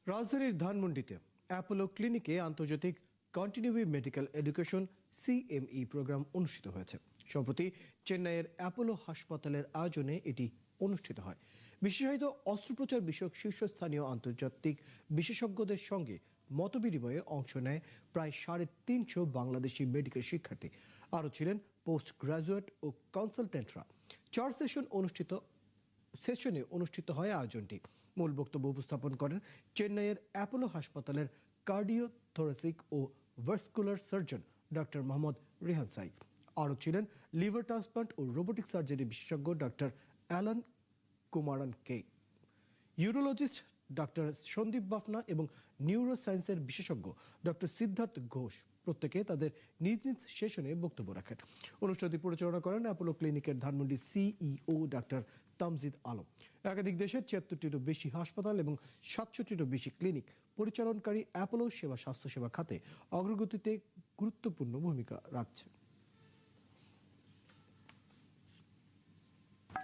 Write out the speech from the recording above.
রাজধানীর ধানমন্ডিতে অ্যাপোলো ক্লিনিকে আন্তর্জাতিক কন্টিনিউয়ারি মেডিকেল এডুকেশন সিএমই প্রোগ্রাম অনুষ্ঠিত হয়েছে। সম্প্রতি চেন্নাইয়ের অ্যাপোলো হাসপাতালের আয়োজনে এটি অনুষ্ঠিত হয়। বিশেষায়িত অস্ত্রোপচার বিষয়ক শীর্ষস্থানীয় আন্তর্জাতিক বিশেষজ্ঞদের সঙ্গে মতবিনিময়ে অংশ নেয় প্রায় 350 বাংলাদেশি মেডিকেল শিক্ষার্থী। আরও ছিলেন পোস্ট গ্রাজুয়েট ও কনসালটেন্টরা। 4 সেশনে অনুষ্ঠিত হয় আয়োজনটি। মূল বক্তব্য উপস্থাপন করেন চেন্নাইয়ের অ্যাপোলো হাসপাতালের কার্ডিও থোরাসিক ও vascular surgeon doctor Mohammad Rehan Sai. আরও ছিলেন লিভার ট্রান্সপ্লান্ট ও রোবোটিক সার্জারি বিশেষজ্ঞ doctor Elan Kumaran K, urologist doctor Sandeep Bafna এবং নিউরো সায়েন্সের বিশেষজ্ঞ ডক্টর সিদ্ধার্থ ঘোষ প্রত্যেকে তাদের নিজ নিজ সেশনে বক্তব্য রাখেন। অনুষ্ঠানটি পরিচালনা করেন অ্যাপোলো ক্লিনিকের ধানমন্ডি সিইও ডক্টর তামজিদ আলম। একাধিক দেশের ৭৬টিরও বেশি হাসপাতাল এবং ৬৭টিরও বেশি ক্লিনিক পরিচালনকারী অ্যাপোলো স্বাস্থ্যসেবা খাতে অগ্রগতিতে গুরুত্বপূর্ণ ভূমিকা রাখছে।